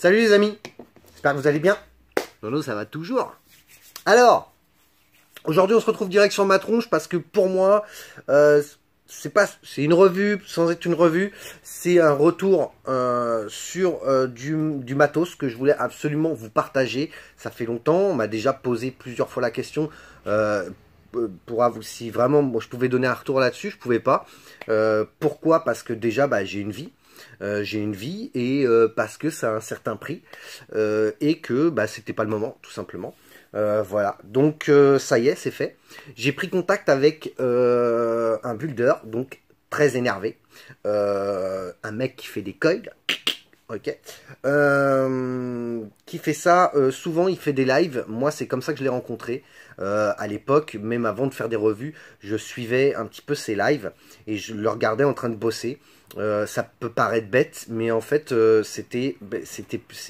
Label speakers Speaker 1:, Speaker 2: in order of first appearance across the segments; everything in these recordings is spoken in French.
Speaker 1: Salut les amis, j'espère que vous allez bien. Non, ça va toujours. Alors, aujourd'hui on se retrouve direct sur ma tronche parce que pour moi, c'est une revue, sans être une revue, c'est un retour sur du matos que je voulais absolument vous partager. Ça fait longtemps, on m'a déjà posé plusieurs fois la question pour si vraiment moi, je pouvais donner un retour là-dessus, je pouvais pas. Pourquoi? Parce que déjà j'ai une vie. Et parce que ça a un certain prix et que c'était pas le moment tout simplement. Voilà, donc ça y est, c'est fait. J'ai pris contact avec un builder, donc très énervé, un mec qui fait des coils, ok, qui fait ça souvent. Il fait des lives. Moi c'est comme ça que je l'ai rencontré à l'époque, même avant de faire des revues. Je suivais un petit peu ses lives et je le regardais en train de bosser. Ça peut paraître bête, mais en fait c'est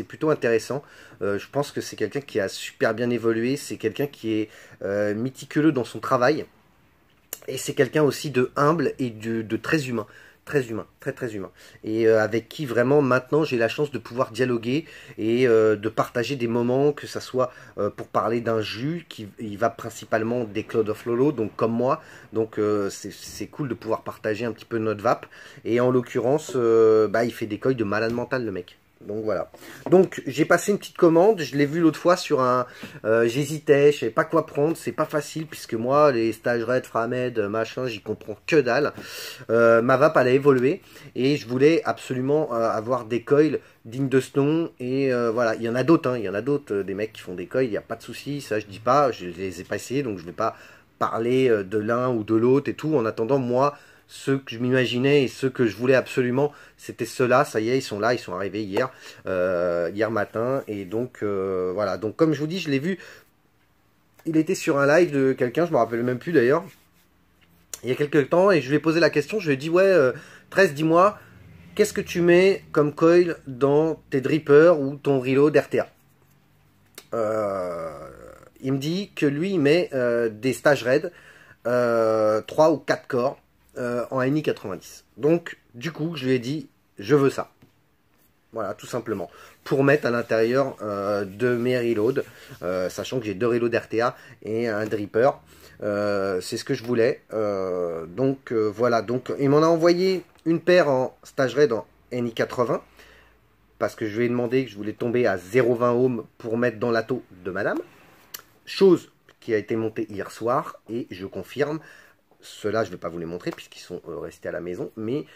Speaker 1: plutôt intéressant. Je pense que c'est quelqu'un qui a super bien évolué, c'est quelqu'un qui est méticuleux dans son travail, et c'est quelqu'un aussi de humble et de très humain. Très humain, très humain. Et avec qui vraiment maintenant j'ai la chance de pouvoir dialoguer et de partager des moments, que ça soit pour parler d'un jus qui il va principalement des Cloud of Lolo, donc comme moi. Donc c'est cool de pouvoir partager un petit peu notre vape. Et en l'occurrence, il fait des coils de malade mental le mec. Donc voilà. Donc j'ai passé une petite commande, je l'ai vu l'autre fois sur un... j'hésitais, je savais pas quoi prendre, c'est pas facile puisque moi les stages Red, Framed, machin, j'y comprends que dalle. Ma vape elle a évolué et je voulais absolument avoir des coils dignes de ce nom. Et voilà, il y en a d'autres, hein, il y en a d'autres, des mecs qui font des coils, il n'y a pas de souci, ça je dis pas, je les ai pas essayés donc je vais pas parler de l'un ou de l'autre et tout. En attendant, moi, ceux que je m'imaginais et ceux que je voulais absolument, c'était ceux-là. Ça y est, ils sont là, ils sont arrivés hier matin. Et donc, voilà. Donc, comme je vous dis, je l'ai vu. Il était sur un live de quelqu'un, je me rappelle même plus d'ailleurs, il y a quelques temps. Et je lui ai posé la question, je lui ai dit, ouais, 13, dis-moi, qu'est-ce que tu mets comme coil dans tes drippers ou ton reload RTA? Il me dit que lui, il met des stages Red, 3 ou 4 corps, en NI 90. Donc, du coup, je lui ai dit, je veux ça. Voilà, tout simplement. Pour mettre à l'intérieur de mes reloads, sachant que j'ai 2 reloads RTA et un dripper. C'est ce que je voulais. Voilà. Donc, il m'en a envoyé une paire en stage Red en NI 80. Parce que je lui ai demandé que je voulais tomber à 0,20 ohms pour mettre dans l'atto de madame. Chose qui a été montée hier soir. Et je confirme. Ceux-là, je ne vais pas vous les montrer puisqu'ils sont restés à la maison. Mais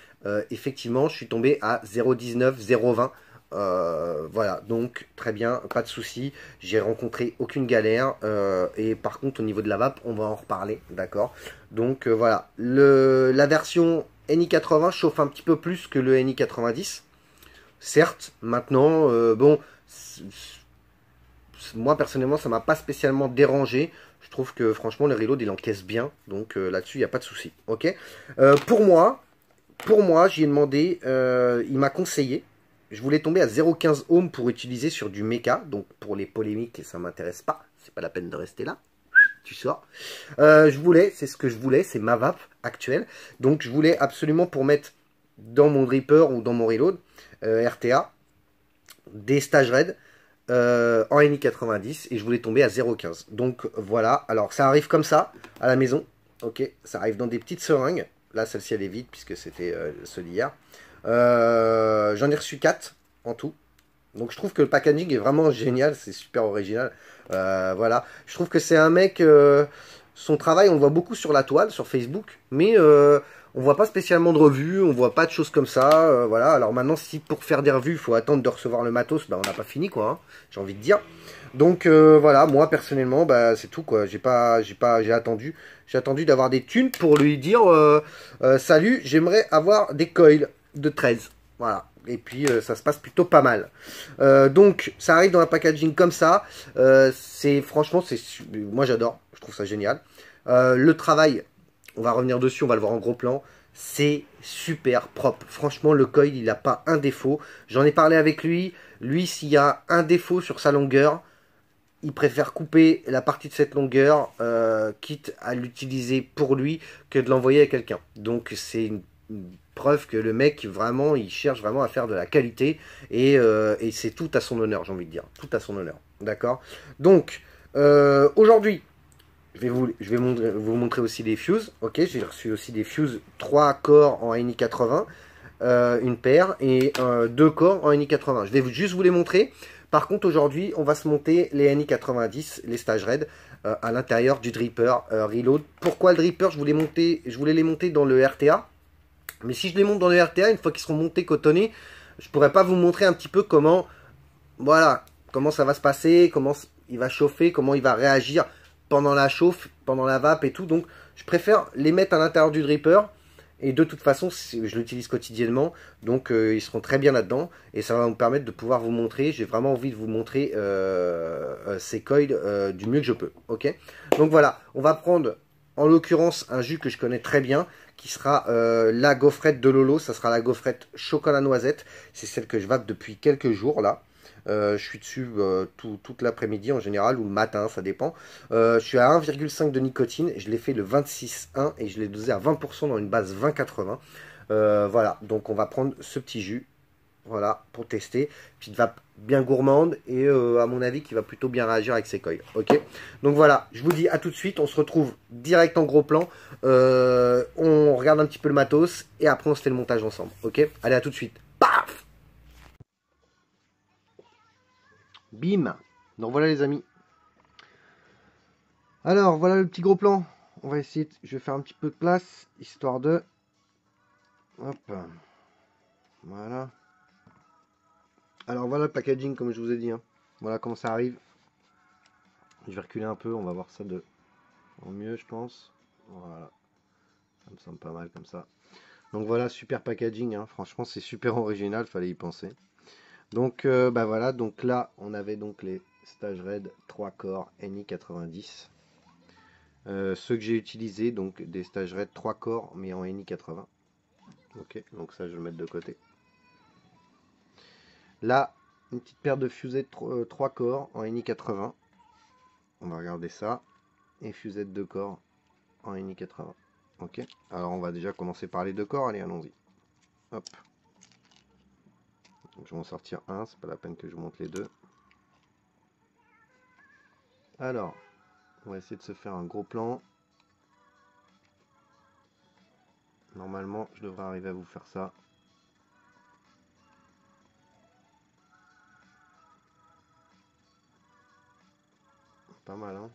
Speaker 1: effectivement, je suis tombé à 0,19, 0,20. Voilà, donc très bien, pas de souci. J'ai rencontré aucune galère. Et par contre, au niveau de la vape, on va en reparler, d'accord. Donc voilà, la version NI 80 chauffe un petit peu plus que le NI 90. Certes, maintenant, bon, moi personnellement, ça m'a pas spécialement dérangé. Je trouve que franchement, le reload il encaisse bien. Donc là-dessus, il n'y a pas de souci. Ok. Pour moi, j'y ai demandé, il m'a conseillé. Je voulais tomber à 0,15 ohms pour utiliser sur du méca. Donc pour les polémiques, ça m'intéresse pas. C'est pas la peine de rester là. Tu sors. C'est ce que je voulais, c'est ma vape actuelle. Donc je voulais absolument pour mettre dans mon dripper ou dans mon reload RTA des stages Red. En NI 90 et je voulais tomber à 0,15. Donc voilà, alors ça arrive comme ça à la maison, ok, ça arrive dans des petites seringues. Là celle-ci elle est vide puisque c'était ceux d'hier. J'en ai reçu 4 en tout. Donc je trouve que le packaging est vraiment génial, c'est super original. Voilà, je trouve que c'est un mec, son travail on le voit beaucoup sur la toile, sur Facebook, mais on voit pas spécialement de revues, on voit pas de choses comme ça, voilà. Alors maintenant, si pour faire des revues, il faut attendre de recevoir le matos, on n'a pas fini, quoi, hein, j'ai envie de dire. Donc voilà, moi personnellement, c'est tout, quoi. J'ai attendu d'avoir des thunes pour lui dire salut, j'aimerais avoir des coils de 13, voilà. Et puis ça se passe plutôt pas mal. Donc ça arrive dans un packaging comme ça. Franchement, moi j'adore, je trouve ça génial. Le travail. On va revenir dessus, on va le voir en gros plan. C'est super propre. Franchement, le coil, il n'a pas un défaut. J'en ai parlé avec lui. Lui, s'il y a un défaut sur sa longueur, il préfère couper la partie de cette longueur, quitte à l'utiliser pour lui, que de l'envoyer à quelqu'un. Donc, c'est une preuve que le mec, vraiment, il cherche vraiment à faire de la qualité. Et c'est tout à son honneur, j'ai envie de dire. Tout à son honneur. D'accord? Donc, aujourd'hui, je vais vous montrer aussi des fuses. Ok, j'ai reçu aussi des fuses 3 corps en NI 80. Une paire et 2 corps en NI 80. Je vais juste vous les montrer. Par contre, aujourd'hui, on va se monter les NI 90, les Stage Red, à l'intérieur du Dripper Reload. Pourquoi le Dripper? Je voulais les monter dans le RTA. Mais si je les monte dans le RTA, une fois qu'ils seront montés cotonnés, je pourrais pas vous montrer un petit peu comment, voilà, comment ça va se passer, comment il va chauffer, comment il va réagir pendant la chauffe, pendant la vape et tout. Donc, je préfère les mettre à l'intérieur du Dripper. Et de toute façon, je l'utilise quotidiennement, donc ils seront très bien là-dedans. Et ça va me permettre de pouvoir vous montrer, j'ai vraiment envie de vous montrer ces coils du mieux que je peux. Ok. Donc voilà, on va prendre en l'occurrence un jus que je connais très bien, qui sera la gaufrette de Lolo. Ça sera la gaufrette chocolat noisette. C'est celle que je vape depuis quelques jours là. Je suis dessus toute l'après-midi en général, ou le matin, ça dépend. Je suis à 1,5 de nicotine, je l'ai fait le 26,1 et je l'ai dosé à 20% dans une base 20,80. Voilà, donc on va prendre ce petit jus, voilà, pour tester. Petite vape bien gourmande et à mon avis qui va plutôt bien réagir avec ses coils. Ok, donc voilà, je vous dis à tout de suite, on se retrouve direct en gros plan. On regarde un petit peu le matos et après on se fait le montage ensemble. Ok, allez, à tout de suite. Paf! Bim! Donc voilà les amis. Alors voilà le petit gros plan. On va essayer, je vais faire un petit peu de place, histoire de... Hop. Voilà. Alors voilà le packaging comme je vous ai dit, hein. Voilà comment ça arrive. Je vais reculer un peu, on va voir ça de en mieux je pense. Voilà. Ça me semble pas mal comme ça. Donc voilà, super packaging, hein. Franchement c'est super original, fallait y penser. Donc bah voilà, donc là on avait donc les Stage Red 3 corps NI 90. Ceux que j'ai utilisés, donc des Stage Red 3 corps mais en NI 80. Ok, donc ça je vais le mettre de côté. Là, une petite paire de fusettes 3 corps en NI 80. On va regarder ça. Et fusette 2 corps en NI 80. Ok, alors on va déjà commencer par les 2 corps. Allez, allons-y. Hop. Donc, je vais en sortir un, c'est pas la peine que je vous montre les deux. Alors, on va essayer de se faire un gros plan. Normalement, je devrais arriver à vous faire ça. Pas mal, hein.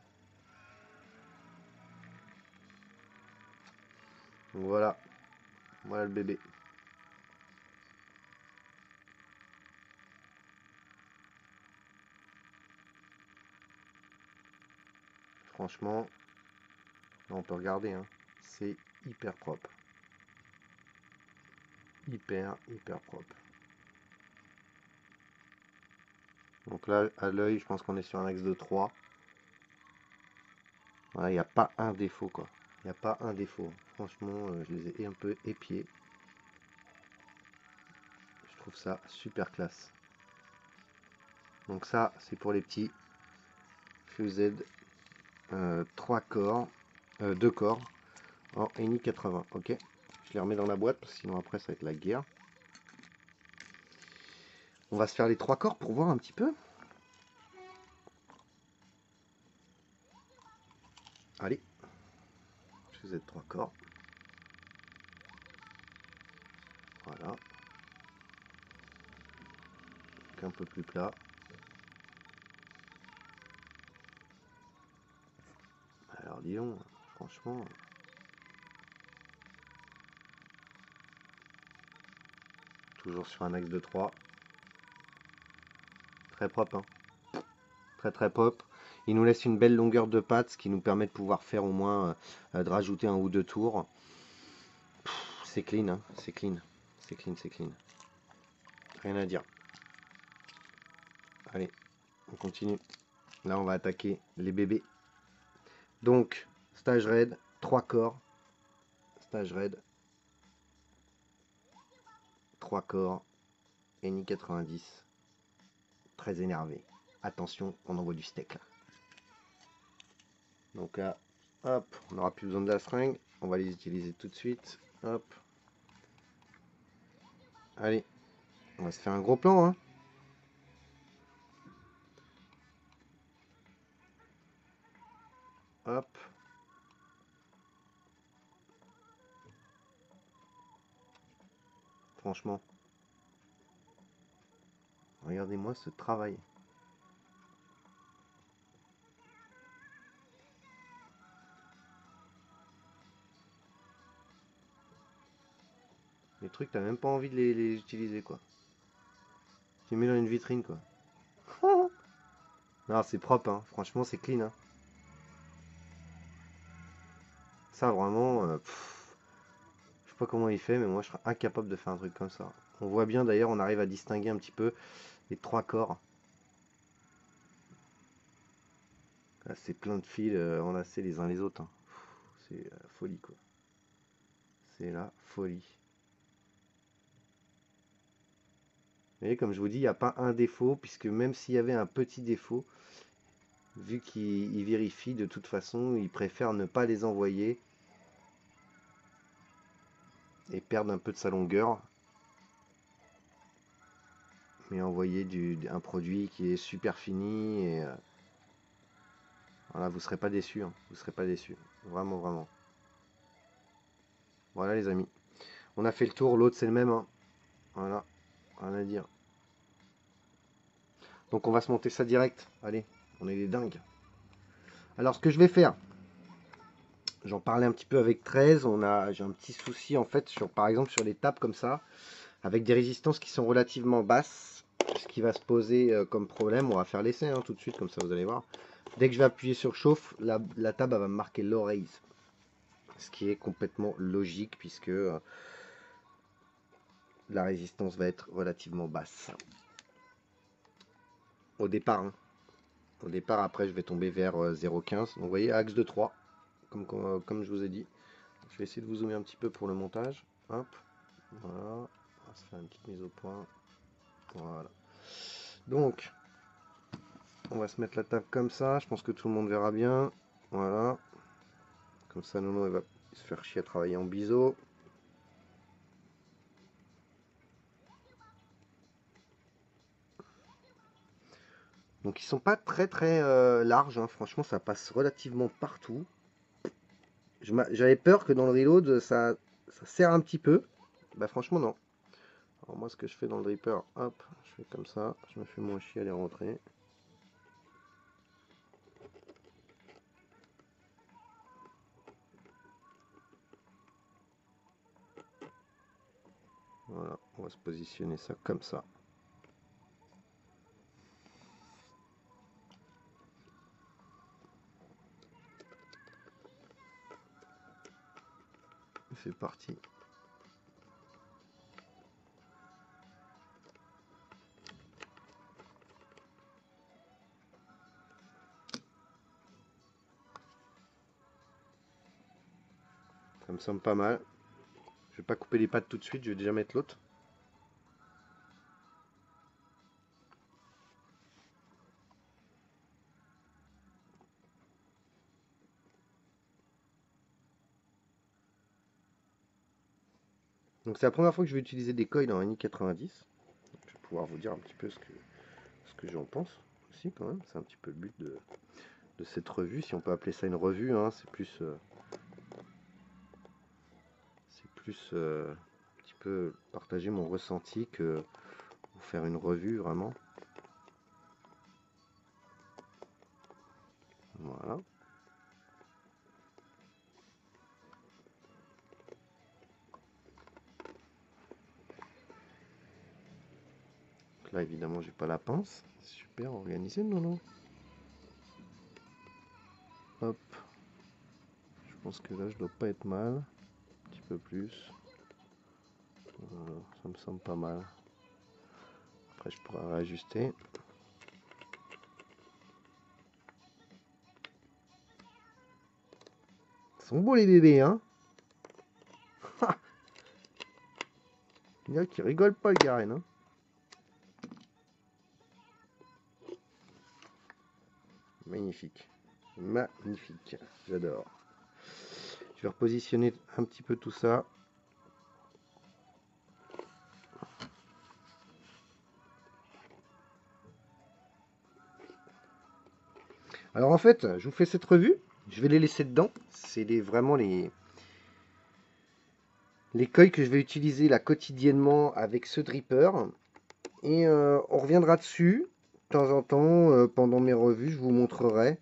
Speaker 1: Donc voilà. Voilà le bébé. Franchement, là on peut regarder, hein. C'est hyper propre. Hyper propre. Donc là, à l'œil, je pense qu'on est sur un axe de 3. Voilà, il n'y a pas un défaut, quoi. Il n'y a pas un défaut. Franchement, je les ai un peu épiés. Je trouve ça super classe. Donc ça, c'est pour les petits Fused 3 corps, 2 corps en NI 80. Ok, je les remets dans la boîte parce que sinon après ça va être la guerre. On va se faire les 3 corps pour voir un petit peu. Allez, Fused 3 corps. Voilà. Donc un peu plus plat. Alors dis donc, franchement... Toujours sur un axe de 3. Très propre, hein. Très propre. Il nous laisse une belle longueur de patte, ce qui nous permet de pouvoir faire au moins de rajouter un ou deux tours. C'est clean, hein. C'est clean. C'est clean, c'est clean. Rien à dire. Allez, on continue. Là, on va attaquer les bébés. Donc, Stage Red, 3 corps. Stage Red, 3 corps. NI 90. Très énervé. Attention, on envoie du steak là. Donc là, hop, on n'aura plus besoin de la seringue. On va les utiliser tout de suite. Hop. Allez, on va se faire un gros plan, hein. Hop. Franchement. Regardez-moi ce travail. Les trucs, t'as même pas envie de les utiliser, quoi. Tu les mets dans une vitrine, quoi. Non, c'est propre, hein. Franchement, c'est clean, hein. Ça, vraiment, je sais pas comment il fait, mais moi, je serais incapable de faire un truc comme ça. On voit bien, d'ailleurs, on arrive à distinguer un petit peu les trois corps. Là, c'est plein de fils enlacés les uns les autres, hein. C'est la folie, quoi. C'est la folie. Vous voyez, comme je vous dis, il n'y a pas un défaut, puisque même s'il y avait un petit défaut, vu qu'il vérifie, de toute façon, il préfère ne pas les envoyer et perdre un peu de sa longueur, mais envoyer un produit qui est super fini et voilà, vous serez pas déçus, hein. Vous serez pas déçus, vraiment, vraiment. Voilà les amis, on a fait le tour, l'autre c'est le même, hein. Voilà, rien à dire. Donc on va se monter ça direct, allez, on est des dingues. Alors ce que je vais faire, j'en parlais un petit peu avec 13, j'ai un petit souci en fait, par exemple sur les tables comme ça, avec des résistances qui sont relativement basses. Ce qui va se poser comme problème, on va faire l'essai hein, tout de suite, comme ça vous allez voir. Dès que je vais appuyer sur chauffe, la table elle va me marquer low raise. Ce qui est complètement logique puisque la résistance va être relativement basse. Au départ, hein. Au départ, après je vais tomber vers 0,15. Donc vous voyez, axe de 3, comme je vous ai dit. Je vais essayer de vous zoomer un petit peu pour le montage. Hop, voilà. On va se faire une petite mise au point. Voilà. Donc, on va se mettre la table comme ça. Je pense que tout le monde verra bien. Voilà. Comme ça, Nono il va se faire chier à travailler en biseau. Donc ils sont pas très très larges. Hein. Franchement, ça passe relativement partout. J'avais peur que dans le reload, ça serre un petit peu. Bah franchement, non. Alors moi, ce que je fais dans le dripper, hop, je fais comme ça. Je me fais moins chier à les rentrer. Voilà, on va se positionner ça comme ça. C'est parti. Ça me semble pas mal. Je vais pas couper les pattes tout de suite, je vais déjà mettre l'autre. Donc c'est la première fois que je vais utiliser des coils en NI90. Je vais pouvoir vous dire un petit peu ce que j'en pense aussi quand même. C'est un petit peu le but de cette revue, si on peut appeler ça une revue, hein. C'est plus un petit peu partager mon ressenti que vous faire une revue vraiment. Voilà. Donc là évidemment j'ai pas la pince. Super organisé, non. Hop. Je pense que là je dois pas être mal. Un petit peu plus. Voilà, ça me semble pas mal. Après je pourrais réajuster. Ils sont beaux les bébés, hein. Il y a qui rigole pas le Garen, hein. Magnifique. Magnifique. J'adore. Je vais repositionner un petit peu tout ça. Alors en fait, je vous fais cette revue. Je vais les laisser dedans. C'est vraiment les coils que je vais utiliser là quotidiennement avec ce dripper. Et on reviendra dessus de temps en temps pendant mes revues. Je vous montrerai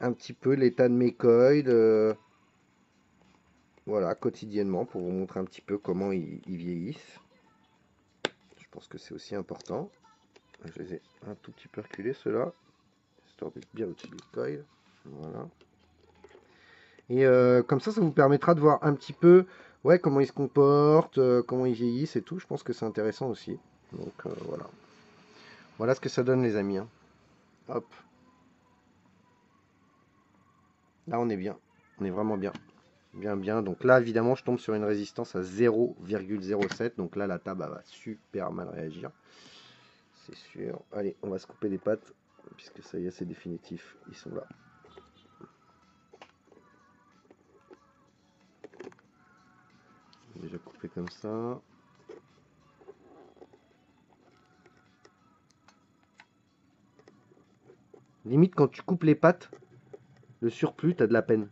Speaker 1: un petit peu l'état de mes coils. Voilà, quotidiennement pour vous montrer un petit peu comment ils vieillissent. Je pense que c'est aussi important. Je les ai un tout petit peu reculés ceux-là, histoire d'être bien au-dessus du coil. Voilà. Et comme ça vous permettra de voir un petit peu ouais, comment ils se comportent, comment ils vieillissent et tout. Je pense que c'est intéressant aussi. Donc voilà. Voilà ce que ça donne les amis, hein. Hop. Là on est bien. On est vraiment bien. Bien bien. Donc là évidemment je tombe sur une résistance à 0,07. Donc là la table elle va super mal réagir. C'est sûr. Allez, on va se couper les pattes. Puisque ça y est, c'est définitif. Ils sont là. Déjà coupé comme ça. Limite, quand tu coupes les pattes, le surplus, t'as de la peine.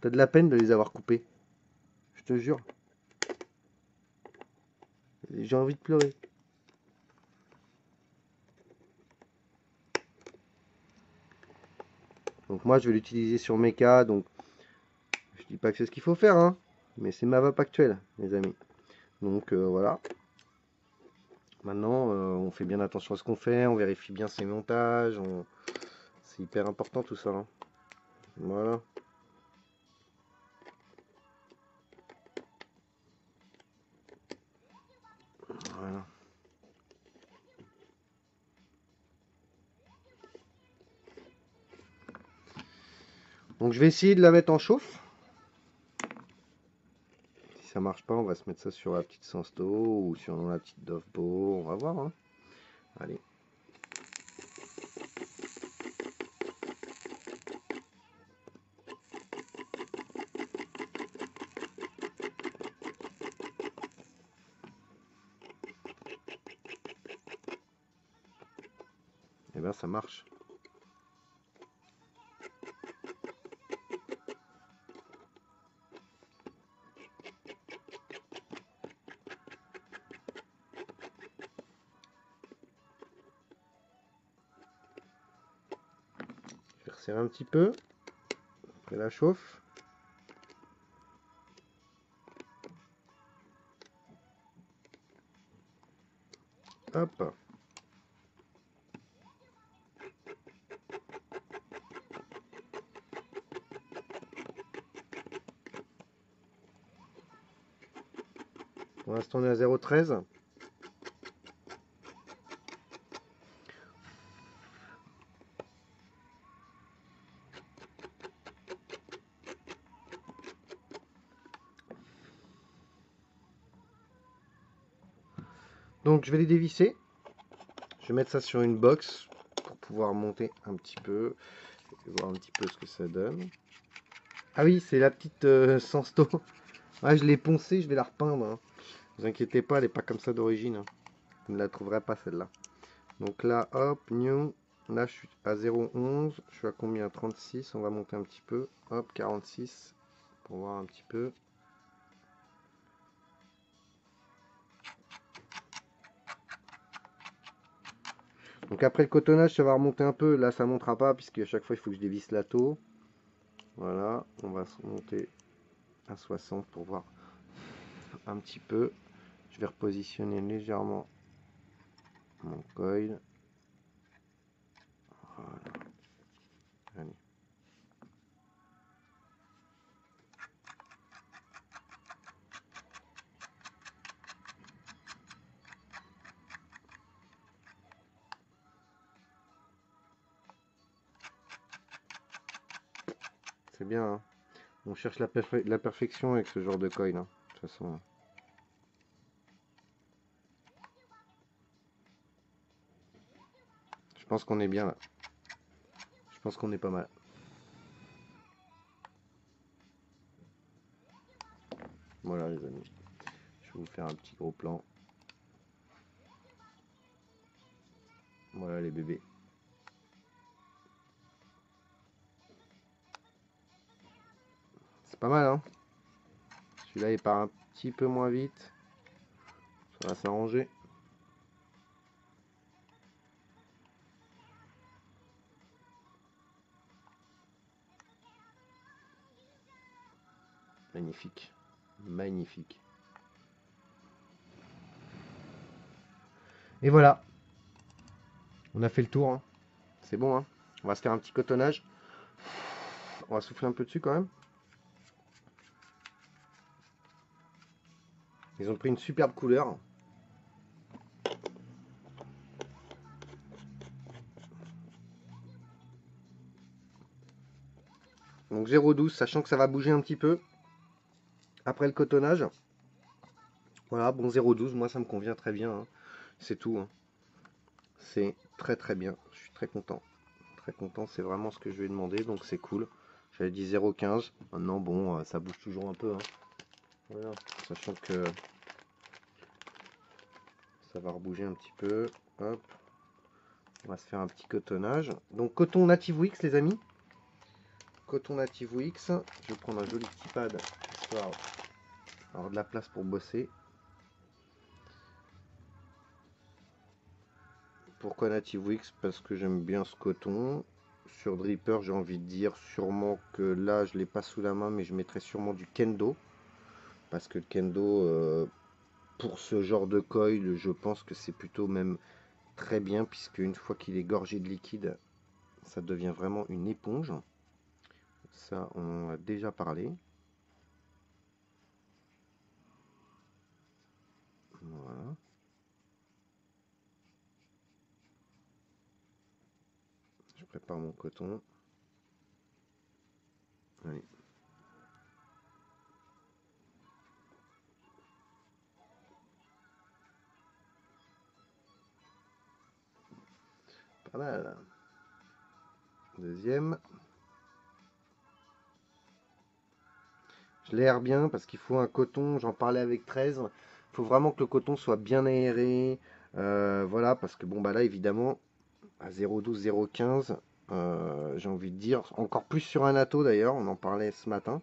Speaker 1: T'as de la peine de les avoir coupés. Je te jure. J'ai envie de pleurer. Donc moi, je vais l'utiliser sur mes cas. Donc, je dis pas que c'est ce qu'il faut faire, hein. Mais c'est ma vape actuelle, les amis. Donc voilà. Maintenant, on fait bien attention à ce qu'on fait. On vérifie bien ses montages. C'est hyper important tout ça, hein. Voilà. Voilà. Donc je vais essayer de la mettre en chauffe. Si ça marche pas, on va se mettre ça sur la petite Sensto ou sur la petite Dovebo. On va voir, hein. Allez. Et bien ça marche. Je vais resserrer un petit peu. Après la chauffe. Hop. Pour l'instant, on est à 0,13. Donc, je vais les dévisser. Je vais mettre ça sur une box pour pouvoir monter un petit peu et voir un petit peu ce que ça donne. Ah oui, c'est la petite Sensto. Ah, je l'ai poncée, je vais la repeindre, hein. Ne vous inquiétez pas, elle n'est pas comme ça d'origine, hein. Vous ne la trouverez pas celle-là. Donc là, hop, new. Là, je suis à 0,11. Je suis à combien? 36. On va monter un petit peu. Hop, 46 pour voir un petit peu. Donc après le cotonnage, ça va remonter un peu. Là, ça ne montera pas puisque à chaque fois, il faut que je dévisse la taux. Voilà, on va se monter à 60 pour voir un petit peu. Je vais repositionner légèrement mon coil. Voilà. Allez. C'est bien, hein. On cherche la perfection avec ce genre de coil, hein, de toute façon. Je pense qu'on est bien là. Je pense qu'on est pas mal. Voilà les amis. Je vais vous faire un petit gros plan. Voilà les bébés. C'est pas mal, hein. Celui-là, il part un petit peu moins vite. Ça va s'arranger. Magnifique. Magnifique. Et voilà. On a fait le tour, hein. C'est bon, hein. On va se faire un petit cotonnage. On va souffler un peu dessus quand même. Ils ont pris une superbe couleur. Donc 0,12, sachant que ça va bouger un petit peu après le cotonnage. Voilà, bon 0,12, moi ça me convient très bien, hein. C'est tout, hein. C'est très très bien, je suis très content. Très content, c'est vraiment ce que je lui ai demandé, donc c'est cool. J'avais dit 0,15, maintenant bon, ça bouge toujours un peu, hein. Voilà, sachant que ça va rebouger un petit peu. Hop, on va se faire un petit cotonnage. Donc coton Native Wix les amis. Coton Native Wix. Je vais prendre un joli petit pad, histoire d'avoir de la place pour bosser. Pourquoi Native Wix? Parce que j'aime bien ce coton. Sur Dripper, j'ai envie de dire sûrement que là, je l'ai pas sous la main, mais je mettrai sûrement du Kendo. Parce que le Kendo, pour ce genre de coil, je pense que c'est plutôt même très bien, puisque une fois qu'il est gorgé de liquide, ça devient vraiment une éponge. Ça, on en a déjà parlé. Voilà. Je prépare mon coton. Allez. Pas mal. Deuxième. Je l'aère bien parce qu'il faut un coton, j'en parlais avec 13. Il faut vraiment que le coton soit bien aéré. Voilà, parce que bon, bah là, évidemment, à 0,12, 0,15, j'ai envie de dire, encore plus sur un atto d'ailleurs, on en parlait ce matin.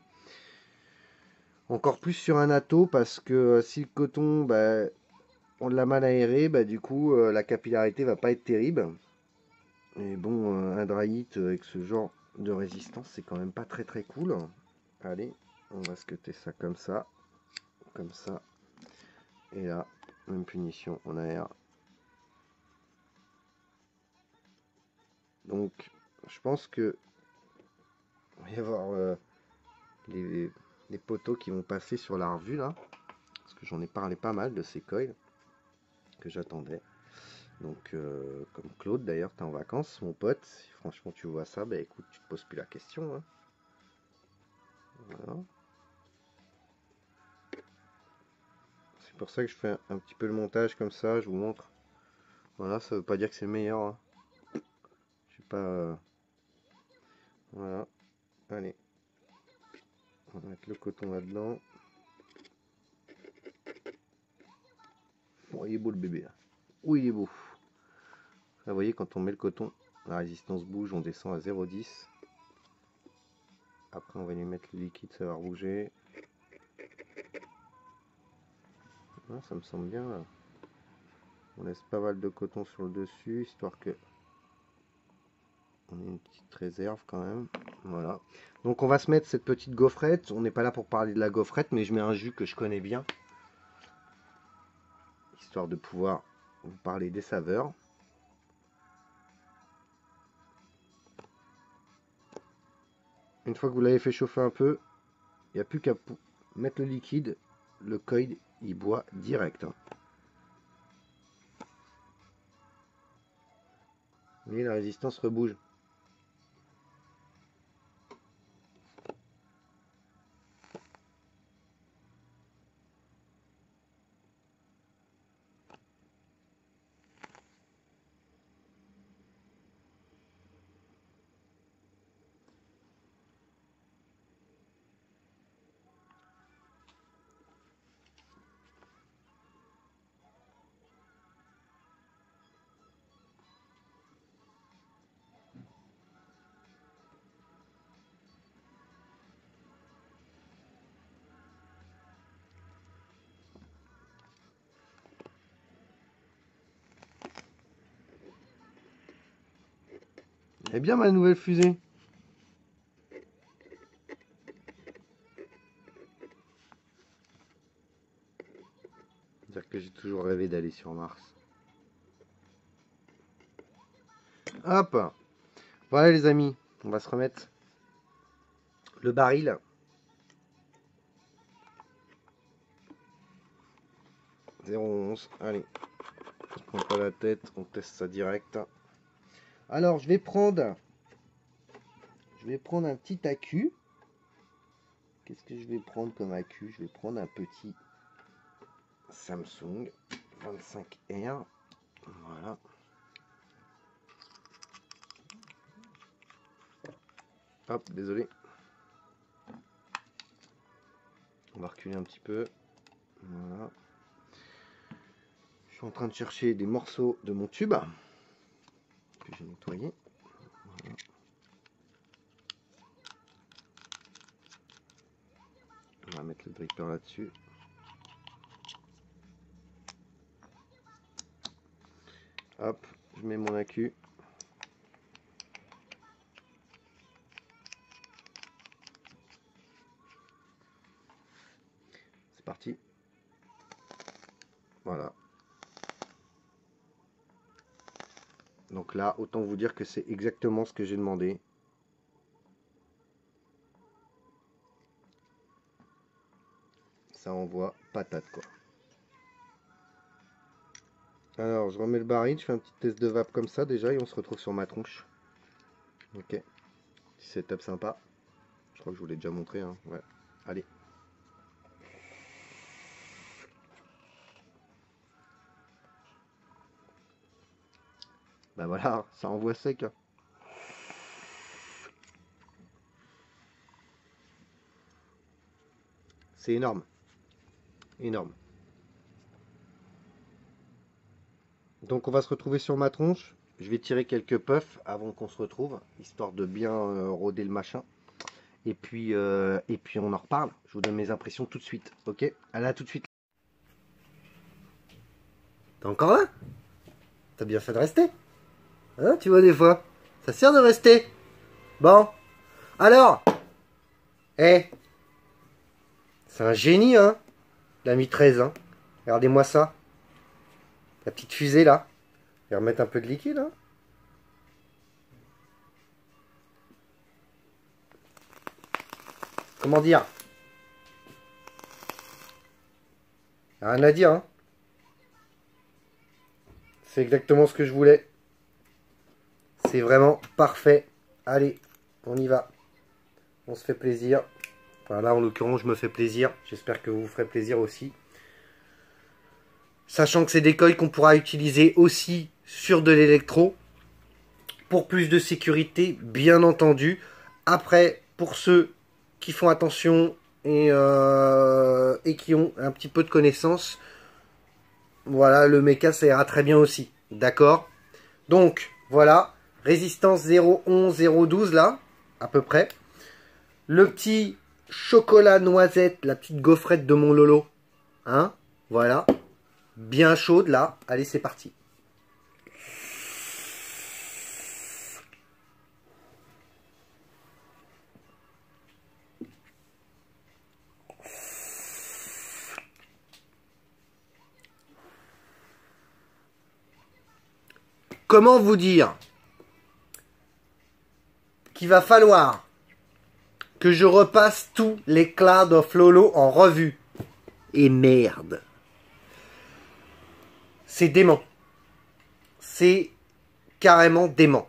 Speaker 1: Encore plus sur un atto parce que si le coton, bah, on l'a mal aéré, bah, du coup, la capillarité va pas être terrible. Et bon, un dry hit avec ce genre de résistance, c'est quand même pas très très cool. Allez, on va scutter ça comme ça. Comme ça. Et là, même punition, on aère. Donc, je pense que il va y avoir les, les poteaux qui vont passer sur la revue là. Parce que j'en ai parlé pas mal de ces coils que j'attendais. Donc, comme Claude d'ailleurs, t'es en vacances, mon pote. Si franchement tu vois ça, bah écoute, tu te poses plus la question, hein. Voilà. C'est pour ça que je fais un petit peu le montage comme ça, je vous montre. Voilà, ça veut pas dire que c'est le meilleur, hein. Je sais pas. Voilà. Allez. On va mettre le coton là-dedans. Bon, il est beau le bébé là. Oui, il est beau. Là, vous voyez, quand on met le coton, la résistance bouge, on descend à 0,10. Après, on va lui mettre le liquide, ça va bouger. Ah, ça me semble bien là. On laisse pas mal de coton sur le dessus, histoire que on ait une petite réserve quand même. Voilà. Donc on va se mettre cette petite gaufrette. On n'est pas là pour parler de la gaufrette, mais je mets un jus que je connais bien, histoire de pouvoir vous parler des saveurs. Une fois que vous l'avez fait chauffer un peu, il n'y a plus qu'à mettre le liquide. Le coil, il boit direct, hein. Vous voyez, la résistance rebouge. Eh bien, ma nouvelle fusée. C'est-à-dire que j'ai toujours rêvé d'aller sur Mars. Hop. Voilà les amis, on va se remettre le baril. « 0,11. Allez, on se prend pas la tête, on teste ça direct. Alors, je vais prendre un petit accu. Qu'est-ce que je vais prendre comme accu? Je vais prendre un petit Samsung 25R. Voilà. Hop, désolé. On va reculer un petit peu. Voilà. Je suis en train de chercher des morceaux de mon tube que j'ai nettoyé. Voilà. On va mettre le dripper là-dessus. Hop, je mets mon accu. C'est parti. Voilà. Donc là, autant vous dire que c'est exactement ce que j'ai demandé. Ça envoie patate quoi. Alors, je remets le baril, je fais un petit test de vape comme ça déjà et on se retrouve sur ma tronche. Ok. Petit setup sympa. Je crois que je vous l'ai déjà montré. Hein. Ouais. Allez. Bah voilà, ça envoie sec. Hein. C'est énorme. Énorme. Donc on va se retrouver sur ma tronche. Je vais tirer quelques puffs avant qu'on se retrouve, histoire de bien rôder le machin. Et puis on en reparle. Je vous donne mes impressions tout de suite. Ok? Allez, à tout de suite. T'es encore là? T'as bien fait de rester? Hein, tu vois des fois? Ça sert de rester. Bon. Alors? Eh, c'est un génie, hein? L'ami 13, hein? Regardez-moi ça. La petite fusée, là. Je vais remettre un peu de liquide, hein? Comment dire? Rien à dire, hein? C'est exactement ce que je voulais. C'est vraiment parfait. Allez, on y va. On se fait plaisir. Voilà, en l'occurrence, je me fais plaisir. J'espère que vous vous ferez plaisir aussi. Sachant que c'est des coils qu'on pourra utiliser aussi sur de l'électro. Pour plus de sécurité, bien entendu. Après, pour ceux qui font attention et qui ont un petit peu de connaissances, voilà, le méca, ça ira très bien aussi. D'accord? Donc, voilà. Résistance 0,11, 0,12 là, à peu près. Le petit chocolat noisette, la petite gaufrette de mon Lolo. Hein? Voilà. Bien chaude là. Allez, c'est parti. Comment vous dire qu'il va falloir que je repasse tous les Cloud of Lolo en revue. Et merde. C'est dément. C'est carrément dément.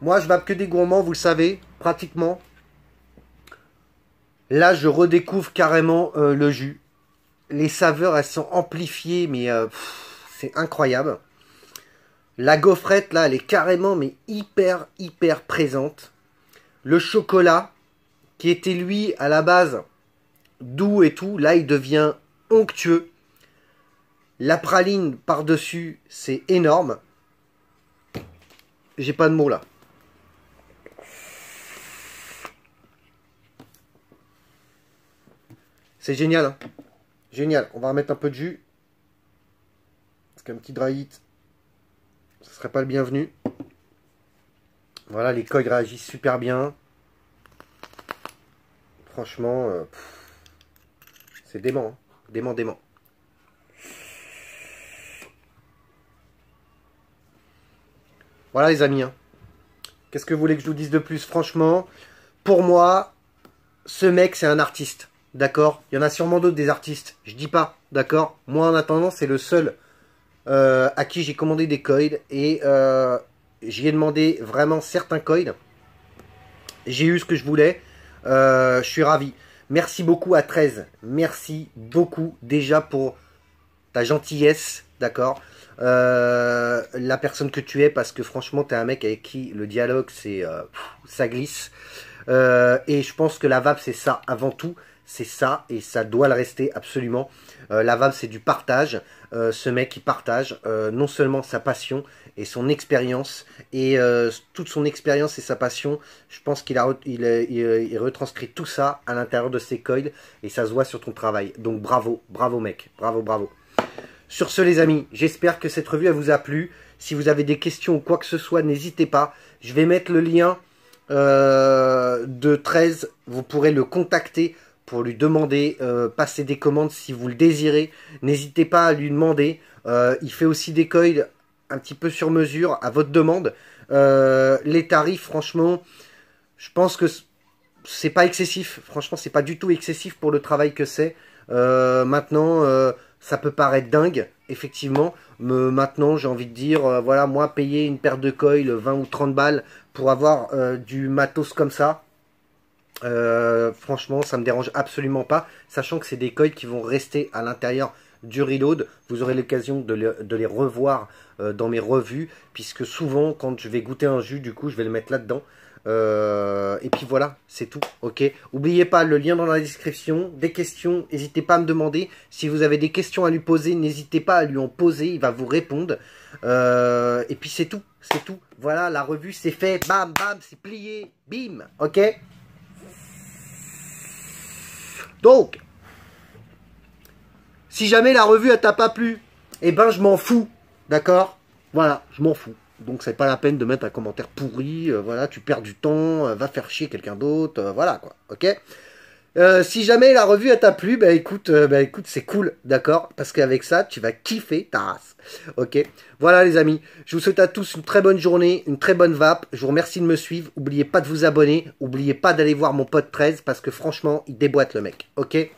Speaker 1: Moi, je vape que des gourmands, vous le savez, pratiquement. Là, je redécouvre carrément le jus. Les saveurs, elles sont amplifiées, mais c'est incroyable. La gaufrette, là, elle est carrément, mais hyper, hyper présente. Le chocolat, qui était, lui, à la base, doux et tout, là, il devient onctueux. La praline par-dessus, c'est énorme. J'ai pas de mots, là. C'est génial, hein. Génial. On va remettre un peu de jus. qu'un petit dry hit, ce serait pas le bienvenu. Voilà, les coils réagissent super bien. Franchement, c'est dément, hein. Dément, dément. Voilà les amis, hein. Qu'est-ce que vous voulez que je vous dise de plus? Franchement, pour moi, ce mec c'est un artiste, d'accord? Il y en a sûrement d'autres des artistes, je dis pas, d'accord? Moi en attendant, c'est le seul à qui j'ai commandé des coils et j'y ai demandé vraiment certains coils. J'ai eu ce que je voulais, je suis ravi. Merci beaucoup à 13, merci beaucoup déjà pour ta gentillesse, d'accord, la personne que tu es, parce que franchement, tu es un mec avec qui le dialogue, c'est ça glisse. Et je pense que la vape, c'est ça, avant tout, c'est ça, et ça doit le rester absolument. La vape, c'est du partage. Ce mec, il partage non seulement sa passion et son expérience, et toute son expérience et sa passion, je pense qu'il il retranscrit tout ça à l'intérieur de ses coils, et ça se voit sur ton travail. Donc bravo, bravo mec, bravo, bravo. Sur ce les amis, j'espère que cette revue elle vous a plu. Si vous avez des questions ou quoi que ce soit, n'hésitez pas. Je vais mettre le lien de 13. Vous pourrez le contacter pour lui demander, passer des commandes si vous le désirez. N'hésitez pas à lui demander. Il fait aussi des coils un petit peu sur mesure à votre demande. Les tarifs, franchement, je pense que c'est pas excessif. Franchement, c'est pas du tout excessif pour le travail que c'est. Maintenant, ça peut paraître dingue, effectivement. Mais maintenant, j'ai envie de dire, voilà, moi, payer une paire de coils 20 ou 30 balles pour avoir du matos comme ça, franchement, ça me dérange absolument pas. Sachant que c'est des coils qui vont rester à l'intérieur du reload. Vous aurez l'occasion de les revoir dans mes revues, puisque souvent, quand je vais goûter un jus, du coup, je vais le mettre là-dedans. Et puis voilà, c'est tout, ok. N'oubliez pas le lien dans la description. Des questions, n'hésitez pas à me demander. Si vous avez des questions à lui poser, n'hésitez pas à lui en poser, il va vous répondre. Et puis c'est tout, c'est tout. Voilà, la revue c'est fait, bam, bam, c'est plié, bim, ok. Donc, si jamais la revue elle t'a pas plu, eh ben je m'en fous, d'accord. Voilà, je m'en fous. Donc c'est pas la peine de mettre un commentaire pourri, voilà, tu perds du temps, va faire chier quelqu'un d'autre, voilà quoi, ok. Si jamais la revue elle t'a plu, bah écoute, c'est cool, d'accord, parce qu'avec ça tu vas kiffer ta race, ok. Voilà les amis, je vous souhaite à tous une très bonne journée, une très bonne vape, je vous remercie de me suivre, n'oubliez pas de vous abonner, n'oubliez pas d'aller voir mon pote 13, parce que franchement il déboîte le mec, ok.